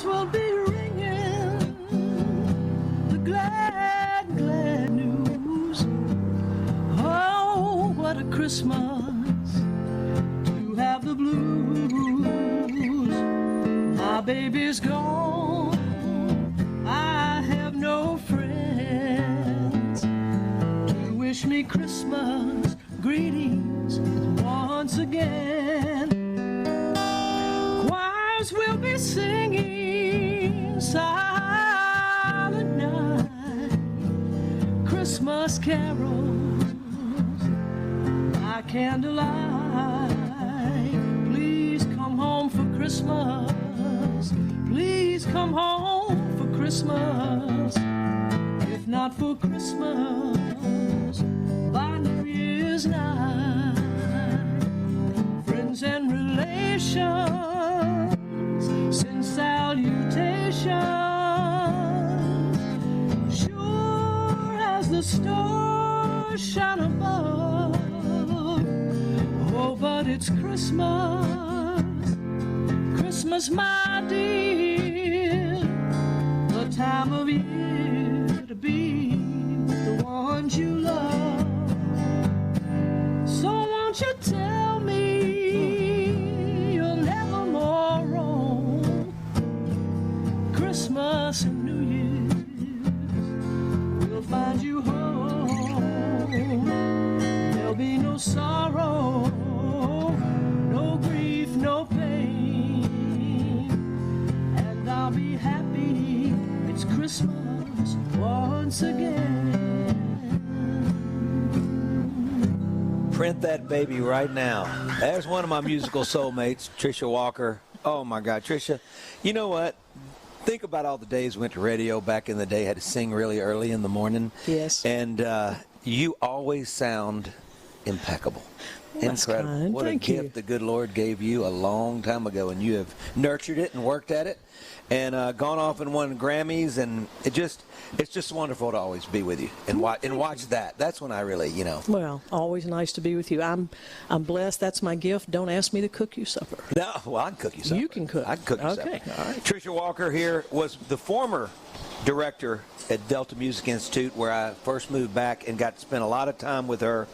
bells will be ringing, the glad, glad news. Oh, what a Christmas to have the blues. My baby's gone, I have no friends to wish me Christmas greetings once again. Choirs will be singing silent night, Christmas carols by candlelight. Please come home for Christmas. Please come home for Christmas. If not for Christmas, by New Year's night. Friends and relations send salutations. Sure as the stars shine above. Oh, but it's Christmas. Christmas, my dear, the time of year to be with the ones you love. So won't you tell me you'll never more roam? Christmas and New Year's will find you home. There'll be no sorrow, no grief, no pain. I'll be happy, it's Christmas once again. Print that baby right now. There's one of my musical soulmates, Tricia Walker. Oh my God, Tricia, you know what? Think about all the days we went to radio back in the day, had to sing really early in the morning. Yes. And you always sound impeccable. Well, incredible. Kind. What Thank a gift the good Lord gave you a long time ago, and you have nurtured it and worked at it and gone off and won Grammys, and it's just wonderful to always be with you and watch that. That's when I really, Well, always nice to be with you. I'm blessed. That's my gift. Don't ask me to cook you supper. No, well, I can cook you supper. You can cook. I can cook you supper. Okay, all right. Tricia Walker here was the former director at Delta Music Institute, where I first moved back and got to spend a lot of time with her,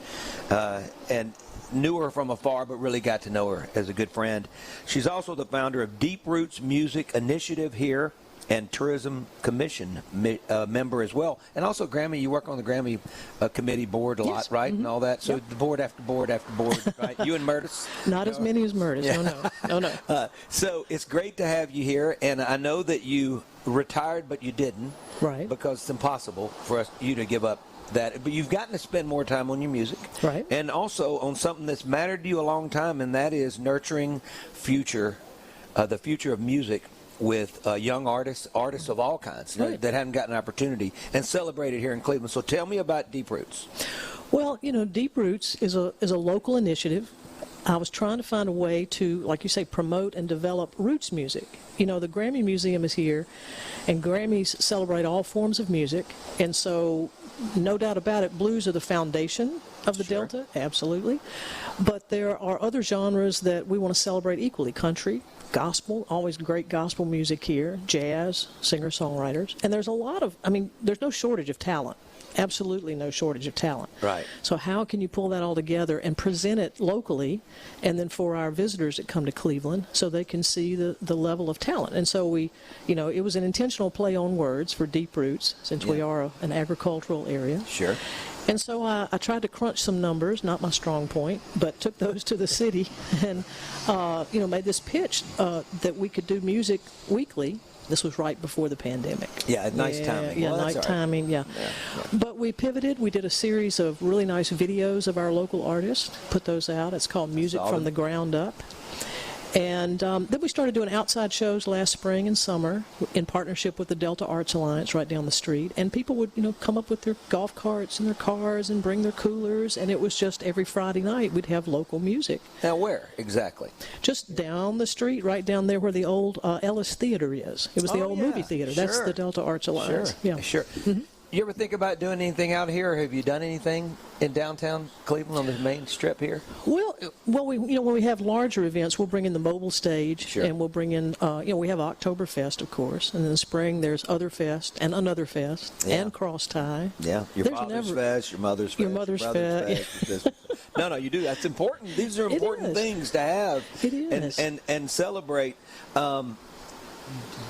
and knew her from afar, but really got to know her as a good friend. She's also the founder of Deep Roots Music Initiative here and Tourism Commission member as well. And also Grammy, you work on the Grammy committee board a lot, right? Mm-hmm. And all that. So Yep. the board after board after board, right? You and Murtis? Not as many as Murtis. Yeah. No. So it's great to have you here. And I know that you retired, but you didn't. Right. Because it's impossible for you to give up that. But you've gotten to spend more time on your music. Right. And also on something that's mattered to you a long time, and that is nurturing the future of music with young artists of all kinds, right, that haven't gotten an opportunity, and celebrated here in Cleveland. So tell me about Deep Roots. Well, Deep Roots is a local initiative. I was trying to find a way to, like you say, promote and develop roots music. The Grammy Museum is here, and Grammys celebrate all forms of music, and so no doubt about it, blues are the foundation of the Sure. Delta, absolutely. But there are other genres that we want to celebrate equally. Country, gospel, always great gospel music here, jazz, singer-songwriters. And there's a lot of, there's no shortage of talent. Absolutely no shortage of talent. Right. So how can you pull that all together and present it locally, and then for our visitors that come to Cleveland, so they can see the level of talent? And so we, it was an intentional play on words for Deep Roots, since we are an agricultural area. Sure. And so I tried to crunch some numbers, not my strong point, but took those to the city and, made this pitch that we could do music weekly. This was right before the pandemic. Yeah, nice timing. Yeah, well, nice timing, yeah. But we pivoted. We did a series of really nice videos of our local artists, put those out. It's called Music from the Ground Up. And then we started doing outside shows last spring and summer in partnership with the Delta Arts Alliance right down the street. And people would, come up with their golf carts and their cars and bring their coolers. And it was just every Friday night we'd have local music. Now where exactly? Just down the street, right down there where the old Ellis Theater is. It was the old movie theater. Sure. That's the Delta Arts Alliance. Sure. Yeah. Sure. Mm-hmm. You ever think about doing anything out here, or have you done anything in downtown Cleveland on the main strip here? Well, when we have larger events, we'll bring in the mobile stage, Sure. and we'll bring in, we have Oktoberfest, of course, and in the spring there's Other Fest and Another Fest and Cross Tie. Yeah, your There's father's fest, your mother's fest, your mother's brother's fest. No, you do. That's important. These are important things to have. It is. And celebrate.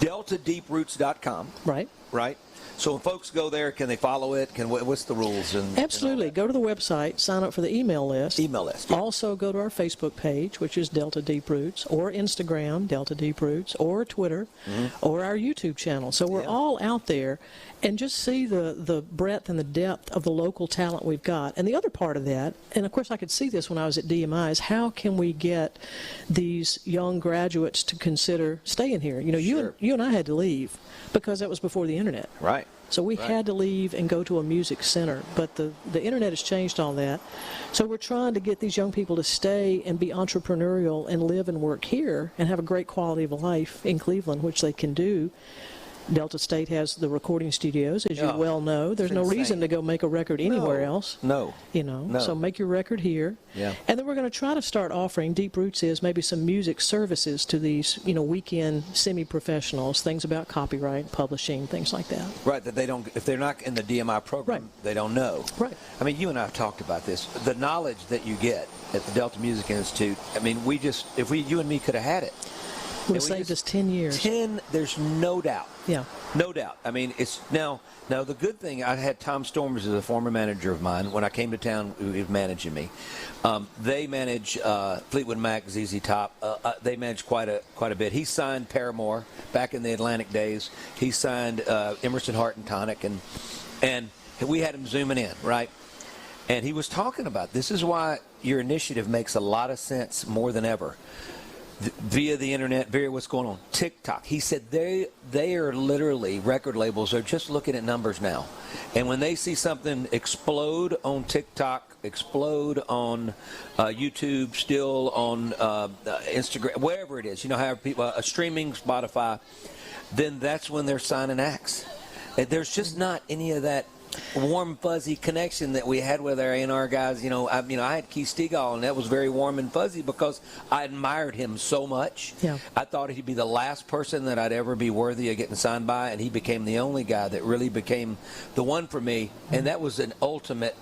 DeltaDeepRoots.com. Right. So when folks go there, can they follow it? What's the rules? Absolutely. Go to the website, sign up for the email list. Yeah. Also go to our Facebook page, which is Delta Deep Roots, or Instagram, Delta Deep Roots, or Twitter, or our YouTube channel. So we're all out there, and just see the breadth and the depth of the local talent we've got. And the other part of that, and of course I could see this when I was at DMI, is how can we get these young graduates to consider staying here? You and I had to leave because that was before the internet. Right. So we had to leave and go to a music center, but the internet has changed all that. So we're trying to get these young people to stay and be entrepreneurial and live and work here and have a great quality of life in Cleveland, which they can do. Delta State has the recording studios, as you well know. There's no reason to go make a record anywhere else. No. So make your record here. Yeah. And then we're going to try to start offering, Deep Roots is maybe some music services to these, weekend semi-professionals, things about copyright, publishing, things like that. Right, that they don't, if they're not in the DMI program, they don't know. Right. I mean, you and I have talked about this. The knowledge that you get at the Delta Music Institute, I mean, you and me could have had it. It would have saved us 10 years. There's no doubt. Yeah. No doubt. I mean, it's now the good thing, I had Tom Stormers as a former manager of mine. When I came to town, he was managing me. They manage Fleetwood Mac, ZZ Top. They manage quite a bit. He signed Paramore back in the Atlantic days. He signed Emerson, Hart and Tonic, and we had him zooming in, right? And he was talking about, this is why your initiative makes a lot of sense more than ever. Via the internet, via what's going on, TikTok. He said they are literally, record labels are just looking at numbers now. And when they see something explode on TikTok, explode on YouTube, still on Instagram, wherever it is, however people, streaming, Spotify, then that's when they're signing acts. And there's just not any of that warm, fuzzy connection that we had with our A&R guys. I had Keith Stegall, and that was very warm and fuzzy because I admired him so much. Yeah. I thought he'd be the last person that I'd ever be worthy of getting signed by, and he became the only guy that really became the one for me, and that was an ultimate.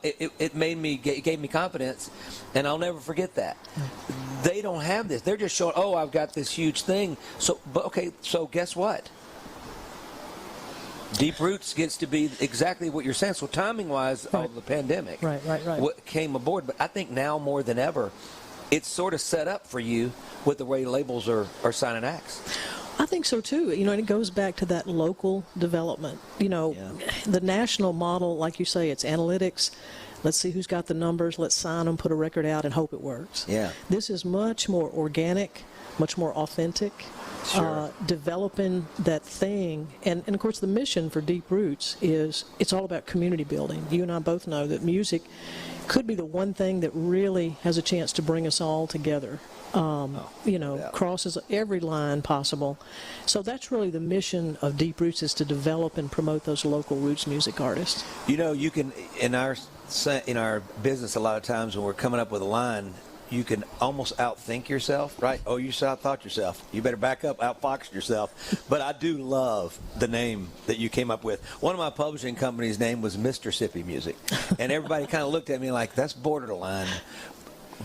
It gave me confidence, and I'll never forget that. They don't have this. They're just showing, I've got this huge thing. So guess what? Deep Roots gets to be exactly what you're saying. So timing-wise, of the pandemic, what came aboard. But I think now more than ever, it's sort of set up for you with the way labels are signing acts. I think so too. And it goes back to that local development. The national model, like you say, it's analytics. Let's see who's got the numbers. Let's sign them, put a record out, and hope it works. Yeah. This is much more organic, much more authentic. Sure. Developing that thing. And of course, the mission for Deep Roots is it's all about community building. You and I both know that music could be the one thing that really has a chance to bring us all together. Crosses every line possible. So that's really the mission of Deep Roots, is to develop and promote those local roots music artists. You can, in our business, a lot of times when we're coming up with a line, you can almost outthink yourself, right? Oh, you out-thought yourself. You better back up, outfox yourself. But I do love the name that you came up with. One of my publishing company's name was Mr. Sippy Music. And everybody kind of looked at me like, that's borderline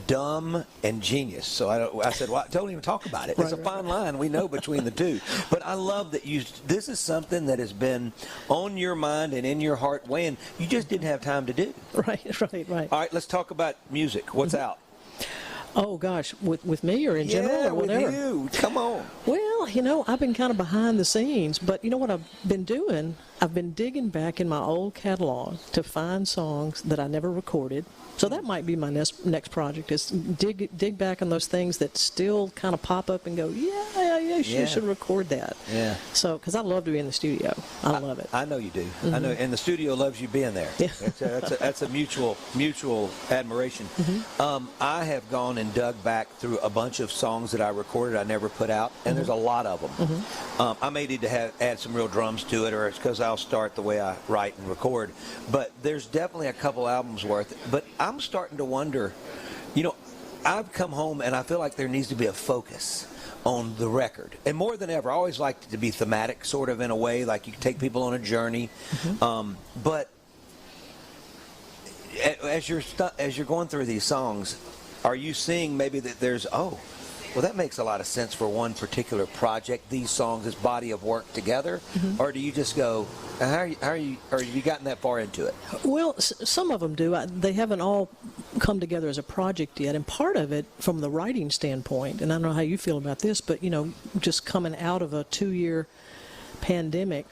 dumb and genius. So I said, well, don't even talk about it. It's a fine line we know between the two. But I love that this is something that has been on your mind and in your heart weighing. You just didn't have time to do. Right. All right, let's talk about music. What's out? Oh, gosh, with me or in general or whatever? With you. Come on. Well, I've been kind of behind the scenes, but you know what I've been doing? I've been digging back in my old catalog to find songs that I never recorded. So that might be my next project, is dig back on those things that still kind of pop up and go, you should record that. Yeah. So, because I love to be in the studio. I love it. I know you do. Mm-hmm. I know, and the studio loves you being there. Yeah. That's a mutual admiration. Mm-hmm. I have gone and dug back through a bunch of songs that I recorded I never put out, and there's a lot of them. Mm-hmm. I may need to add some real drums to it, or it's because I'll start the way I write and record. But there's definitely a couple albums worth. But I'm starting to wonder, you know, I've come home and I feel like there needs to be a focus on the record. And more than ever, I always liked it to be thematic, sort of in a way, like you can take people on a journey. But as you're going through these songs, are you seeing maybe that there's, oh, well, that makes a lot of sense for one particular project, these songs, this body of work together? Or do you just go, have you gotten that far into it? Well, some of them do. They haven't all come together as a project yet. And part of it, from the writing standpoint, and I don't know how you feel about this, but, you know, just coming out of a 2-year pandemic,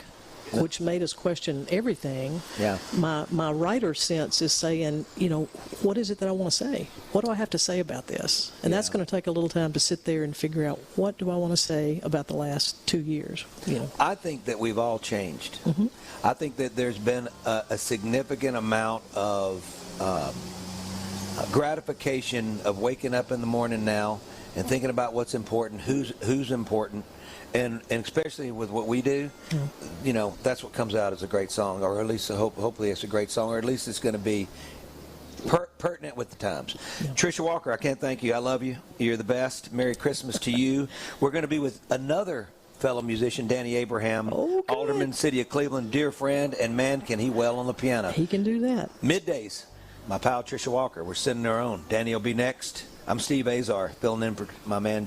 which made us question everything. Yeah. My writer sense is saying, you know, what is it that I want to say? What do I have to say about this? And that's going to take a little time to sit there and figure out, what do I want to say about the last 2 years? You know, I think that we've all changed. I think that there's been a significant amount of gratification of waking up in the morning now and thinking about what's important, who's important. And especially with what we do, you know, that's what comes out as a great song, or at least hopefully it's a great song, or at least it's going to be pertinent with the times. Tricia Walker, I can't thank you. I love you. You're the best. Merry Christmas to you. We're going to be with another fellow musician, Danny Abraham, Alderman, City of Cleveland, dear friend, and man, can he well on the piano. He can do that. Middays, my pal Tricia Walker. We're sending our own. Danny will be next. I'm Steve Azar, filling in for my man.